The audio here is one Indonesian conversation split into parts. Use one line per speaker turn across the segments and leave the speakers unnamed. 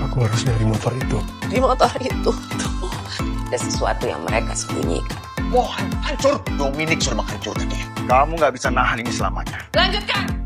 Aku harus nyari motor itu.
Di motor itu tuh ada sesuatu yang mereka sembunyikan.
Mohan hancur. Dominic sudah menghancurkan dia. Kamu nggak bisa nahan ini selamanya.
Lanjutkan.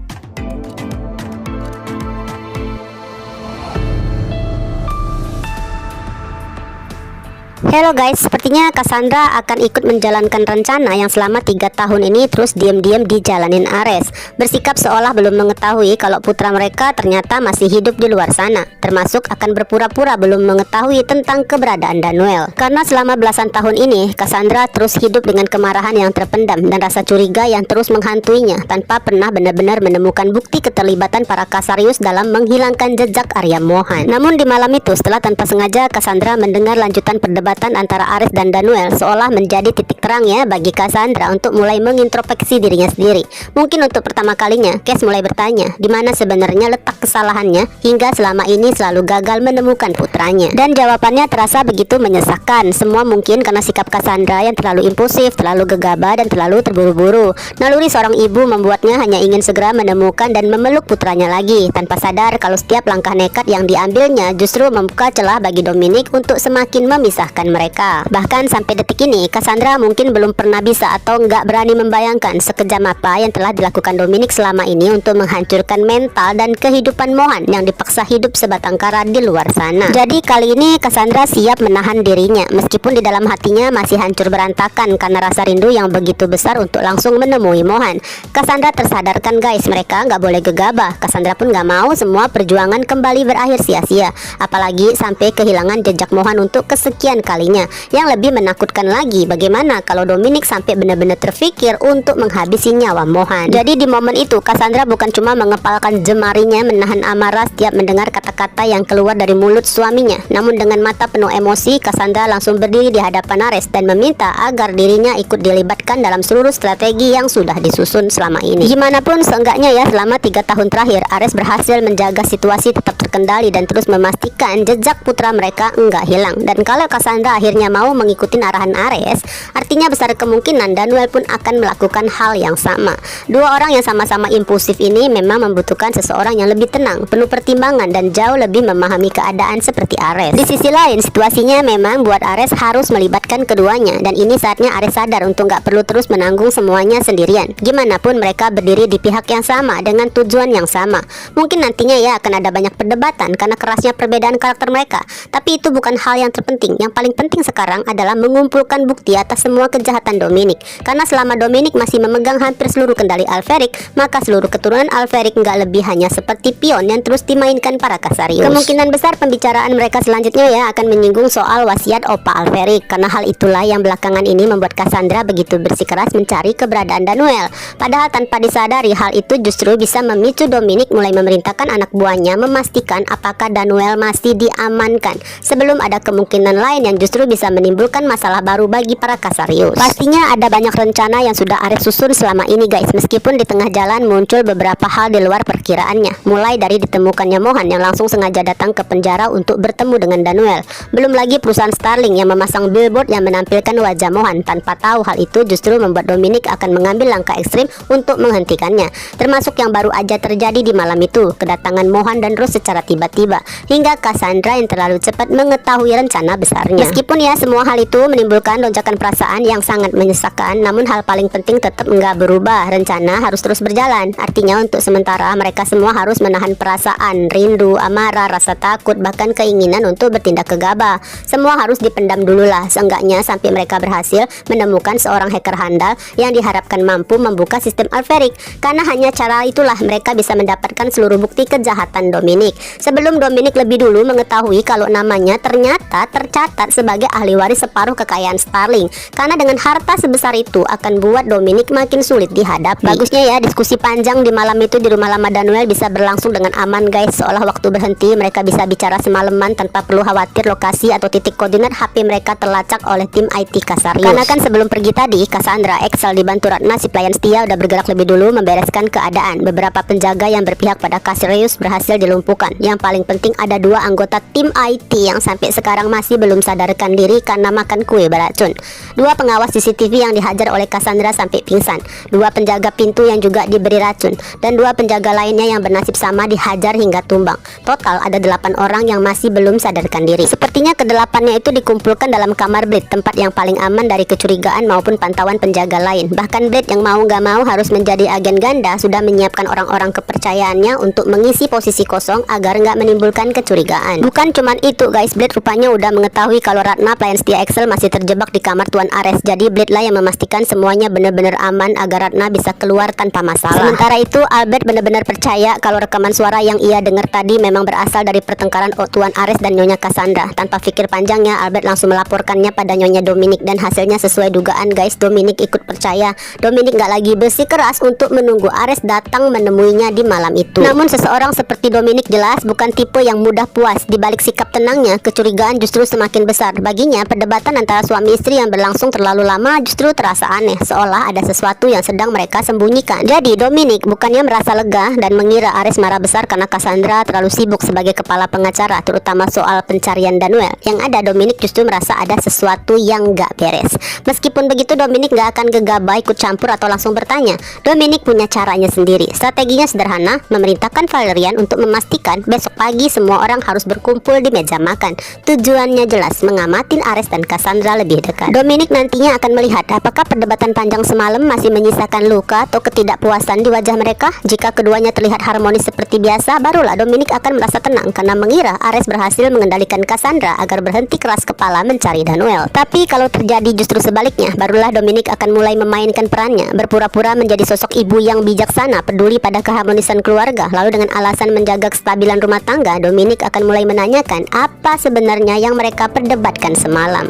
Halo guys, sepertinya Cassandra akan ikut menjalankan rencana yang selama 3 tahun ini terus diam-diam dijalanin Ares. Bersikap seolah belum mengetahui kalau putra mereka ternyata masih hidup di luar sana. Termasuk akan berpura-pura belum mengetahui tentang keberadaan Danuel. Karena selama belasan tahun ini, Cassandra terus hidup dengan kemarahan yang terpendam dan rasa curiga yang terus menghantuinya tanpa pernah benar-benar menemukan bukti keterlibatan para Casarius dalam menghilangkan jejak Arya Mohan. Namun di malam itu, setelah tanpa sengaja Cassandra mendengar lanjutan perdebatan antara Ares dan Danuel, seolah menjadi titik terang ya bagi Cassandra untuk mulai mengintrospeksi dirinya sendiri. Mungkin untuk pertama kalinya, Cass mulai bertanya di mana sebenarnya letak kesalahannya hingga selama ini selalu gagal menemukan putranya. Dan jawabannya terasa begitu menyesakkan. Semua mungkin karena sikap Cassandra yang terlalu impulsif, terlalu gegabah, dan terlalu terburu-buru. Naluri seorang ibu membuatnya hanya ingin segera menemukan dan memeluk putranya lagi, tanpa sadar kalau setiap langkah nekat yang diambilnya justru membuka celah bagi Dominic untuk semakin memisahkan mereka. Bahkan sampai detik ini, Cassandra mungkin belum pernah bisa atau nggak berani membayangkan sekejam apa yang telah dilakukan Dominic selama ini untuk menghancurkan mental dan kehidupan Mohan yang dipaksa hidup sebatang kara di luar sana. Jadi kali ini Cassandra siap menahan dirinya, meskipun di dalam hatinya masih hancur berantakan karena rasa rindu yang begitu besar untuk langsung menemui Mohan. Cassandra tersadarkan guys, mereka nggak boleh gegabah. Cassandra pun nggak mau semua perjuangan kembali berakhir sia-sia, apalagi sampai kehilangan jejak Mohan untuk kesekian kalinya. Yang lebih menakutkan lagi, bagaimana kalau Dominic sampai benar-benar terfikir untuk menghabisi nyawa Mohan. Jadi di momen itu Cassandra bukan cuma mengepalkan jemarinya menahan amarah setiap mendengar kata-kata yang keluar dari mulut suaminya, namun dengan mata penuh emosi Cassandra langsung berdiri di hadapan Ares dan meminta agar dirinya ikut dilibatkan dalam seluruh strategi yang sudah disusun selama ini. Gimanapun seenggaknya ya, selama 3 tahun terakhir Ares berhasil menjaga situasi tetap terkendali dan terus memastikan jejak putra mereka enggak hilang. Dan kalau Cassandra akhirnya mau mengikuti arahan Ares, artinya besar kemungkinan Danuel pun akan melakukan hal yang sama. Dua orang yang sama-sama impulsif ini memang membutuhkan seseorang yang lebih tenang, penuh pertimbangan, dan jauh lebih memahami keadaan seperti Ares. Di sisi lain, situasinya memang buat Ares harus melibatkan keduanya, dan ini saatnya Ares sadar untuk nggak perlu terus menanggung semuanya sendirian. Gimanapun mereka berdiri di pihak yang sama dengan tujuan yang sama. Mungkin nantinya ya akan ada banyak perdebatan karena kerasnya perbedaan karakter mereka, tapi itu bukan hal yang terpenting. Yang paling penting sekarang adalah mengumpulkan bukti atas semua kejahatan Dominic. Karena selama Dominic masih memegang hampir seluruh kendali Alferic, maka seluruh keturunan Alferic nggak lebih hanya seperti pion yang terus dimainkan para Casarius. Kemungkinan besar pembicaraan mereka selanjutnya ya akan menyinggung soal wasiat Opa Alferic, karena hal itulah yang belakangan ini membuat Cassandra begitu bersikeras mencari keberadaan Danuel. Padahal tanpa disadari, hal itu justru bisa memicu Dominic mulai memerintahkan anak buahnya memastikan apakah Danuel masih diamankan, sebelum ada kemungkinan lain yang justru bisa menimbulkan masalah baru bagi para Casarius. Pastinya ada banyak rencana yang sudah Ares susun selama ini guys, meskipun di tengah jalan muncul beberapa hal di luar perkiraannya. Mulai dari ditemukannya Mohan yang langsung sengaja datang ke penjara untuk bertemu dengan Danuel. Belum lagi perusahaan Starling yang memasang billboard yang menampilkan wajah Mohan. Tanpa tahu hal itu justru membuat Dominic akan mengambil langkah ekstrim untuk menghentikannya. Termasuk yang baru aja terjadi di malam itu, kedatangan Mohan dan Rose secara tiba-tiba, hingga Cassandra yang terlalu cepat mengetahui rencana besarnya. Meskipun ya semua hal itu menimbulkan lonjakan perasaan yang sangat menyesakkan, namun hal paling penting tetap nggak berubah. Rencana harus terus berjalan. Artinya untuk sementara mereka semua harus menahan perasaan rindu, amarah, rasa takut, bahkan keinginan untuk bertindak gegabah. Semua harus dipendam dulu lah, seenggaknya sampai mereka berhasil menemukan seorang hacker handal yang diharapkan mampu membuka sistem Alferic. Karena hanya cara itulah mereka bisa mendapatkan seluruh bukti kejahatan Dominic, sebelum Dominic lebih dulu mengetahui kalau namanya ternyata tercatat sebagai ahli waris separuh kekayaan Starling. Karena dengan harta sebesar itu akan buat Dominic makin sulit dihadapi. Bagusnya ya diskusi panjang di malam itu di rumah lama Danuel bisa berlangsung dengan aman guys, seolah waktu berhenti mereka bisa bicara semalaman tanpa perlu khawatir lokasi atau titik koordinat HP mereka terlacak oleh tim IT Casarius. Karena kan sebelum pergi tadi, Cassandra, Excel dibantu Ratna si pelayan setia udah bergerak lebih dulu membereskan keadaan. Beberapa penjaga yang berpihak pada Casarius berhasil dilumpuhkan. Yang paling penting ada 2 anggota tim IT yang sampai sekarang masih belum sadar sadarkan diri karena makan kue beracun. 2 pengawas CCTV yang dihajar oleh Cassandra sampai pingsan. 2 penjaga pintu yang juga diberi racun. Dan 2 penjaga lainnya yang bernasib sama dihajar hingga tumbang. Total ada 8 orang yang masih belum sadarkan diri. Sepertinya ke-8-nya itu dikumpulkan dalam kamar Blade, tempat yang paling aman dari kecurigaan maupun pantauan penjaga lain. Bahkan Blade yang mau gak mau harus menjadi agen ganda sudah menyiapkan orang-orang kepercayaannya untuk mengisi posisi kosong agar nggak menimbulkan kecurigaan. Bukan cuman itu guys, Blade rupanya udah mengetahui kalau Ratna pelayan setia Excel masih terjebak di kamar Tuan Ares. Jadi Blade lah yang memastikan semuanya benar-benar aman agar Ratna bisa keluar tanpa masalah. Sementara itu Albert benar-benar percaya kalau rekaman suara yang ia dengar tadi memang berasal dari pertengkaran Tuan Ares dan Nyonya Cassandra. Tanpa pikir panjangnya Albert langsung melaporkannya pada Nyonya Dominic dan hasilnya sesuai dugaan guys. Dominic ikut percaya. Dominic nggak lagi bersikeras untuk menunggu Ares datang menemuinya di malam itu. Namun seseorang seperti Dominic jelas bukan tipe yang mudah puas. Di balik sikap tenangnya, kecurigaan justru semakin besar. Baginya, perdebatan antara suami istri yang berlangsung terlalu lama justru terasa aneh, seolah ada sesuatu yang sedang mereka sembunyikan. Jadi, Dominic bukannya merasa lega dan mengira Ares marah besar karena Cassandra terlalu sibuk sebagai kepala pengacara, terutama soal pencarian Daniel. Yang ada, Dominic justru merasa ada sesuatu yang gak beres. Meskipun begitu, Dominic gak akan gegabah ikut campur atau langsung bertanya. Dominic punya caranya sendiri. Strateginya sederhana, memerintahkan Valerian untuk memastikan besok pagi semua orang harus berkumpul di meja makan. Tujuannya jelas, mengamatin Ares dan Cassandra lebih dekat. Dominic nantinya akan melihat apakah perdebatan panjang semalam masih menyisakan luka atau ketidakpuasan di wajah mereka. Jika keduanya terlihat harmonis seperti biasa, barulah Dominic akan merasa tenang karena mengira Ares berhasil mengendalikan Cassandra agar berhenti keras kepala mencari Daniel. Tapi kalau terjadi justru sebaliknya, barulah Dominic akan mulai memainkan perannya, berpura-pura menjadi sosok ibu yang bijaksana, peduli pada keharmonisan keluarga. Lalu dengan alasan menjaga kestabilan rumah tangga, Dominic akan mulai menanyakan apa sebenarnya yang mereka perdebatkan semalam.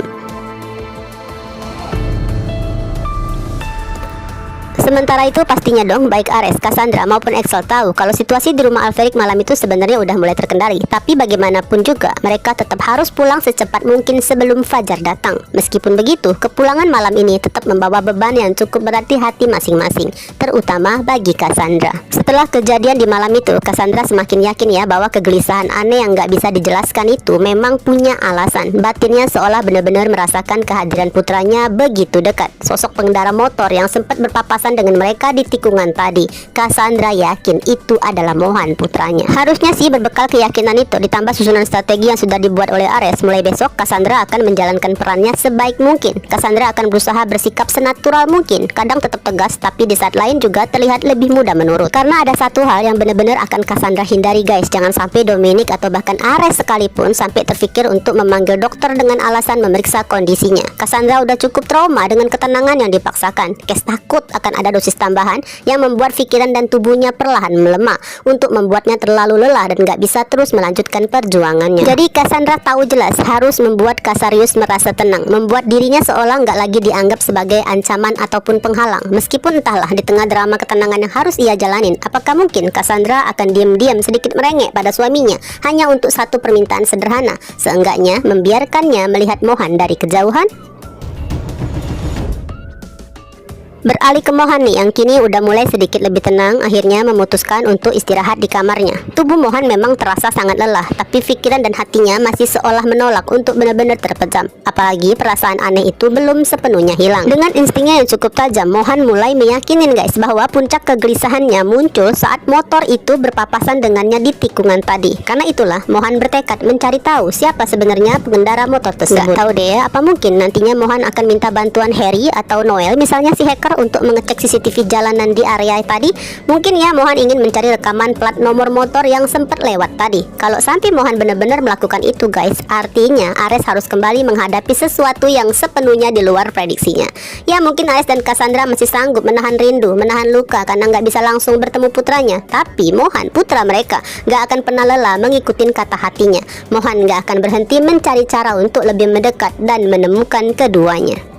Sementara itu pastinya dong baik Ares, Cassandra maupun Excel tahu kalau situasi di rumah Alferic malam itu sebenarnya udah mulai terkendali. Tapi bagaimanapun juga mereka tetap harus pulang secepat mungkin sebelum fajar datang. Meskipun begitu, kepulangan malam ini tetap membawa beban yang cukup berat di hati masing-masing, terutama bagi Cassandra. Setelah kejadian di malam itu, Cassandra semakin yakin ya bahwa kegelisahan aneh yang gak bisa dijelaskan itu memang punya alasan. Batinnya seolah benar-benar merasakan kehadiran putranya begitu dekat. Sosok pengendara motor yang sempat berpapasan dengan mereka di tikungan tadi. Cassandra yakin itu adalah Mohan putranya. Harusnya sih berbekal keyakinan itu ditambah susunan strategi yang sudah dibuat oleh Ares, mulai besok Cassandra akan menjalankan perannya sebaik mungkin. Cassandra akan berusaha bersikap senatural mungkin, kadang tetap tegas tapi di saat lain juga terlihat lebih mudah menurut. Karena ada satu hal yang benar-benar akan Cassandra hindari guys, jangan sampai Dominic atau bahkan Ares sekalipun sampai terfikir untuk memanggil dokter dengan alasan memeriksa kondisinya. Cassandra udah cukup trauma dengan ketenangan yang dipaksakan. Kes takut akan ada dosis tambahan yang membuat pikiran dan tubuhnya perlahan melemah untuk membuatnya terlalu lelah dan gak bisa terus melanjutkan perjuangannya. Jadi Cassandra tahu jelas harus membuat Casarius merasa tenang, membuat dirinya seolah gak lagi dianggap sebagai ancaman ataupun penghalang. Meskipun entahlah di tengah drama ketenangan yang harus ia jalanin, apakah mungkin Cassandra akan diam-diam sedikit merengek pada suaminya hanya untuk satu permintaan sederhana, seenggaknya membiarkannya melihat Mohan dari kejauhan? Beralih ke Mohan nih yang kini udah mulai sedikit lebih tenang, akhirnya memutuskan untuk istirahat di kamarnya. Tubuh Mohan memang terasa sangat lelah, tapi pikiran dan hatinya masih seolah menolak untuk benar-benar terpejam. Apalagi perasaan aneh itu belum sepenuhnya hilang. Dengan instingnya yang cukup tajam, Mohan mulai meyakinin guys bahwa puncak kegelisahannya muncul saat motor itu berpapasan dengannya di tikungan tadi. Karena itulah Mohan bertekad mencari tahu siapa sebenarnya pengendara motor tersebut. Gak tahu deh, apa mungkin nantinya Mohan akan minta bantuan Harry atau Noel, misalnya si hacker, untuk mengecek CCTV jalanan di area tadi. Mungkin ya Mohan ingin mencari rekaman plat nomor motor yang sempat lewat tadi. Kalau sampai Mohan benar-benar melakukan itu guys, artinya Ares harus kembali menghadapi sesuatu yang sepenuhnya di luar prediksinya. Ya mungkin Ares dan Cassandra masih sanggup menahan rindu, menahan luka karena nggak bisa langsung bertemu putranya. Tapi Mohan, putra mereka, nggak akan pernah lelah mengikuti kata hatinya. Mohan nggak akan berhenti mencari cara untuk lebih mendekat dan menemukan keduanya.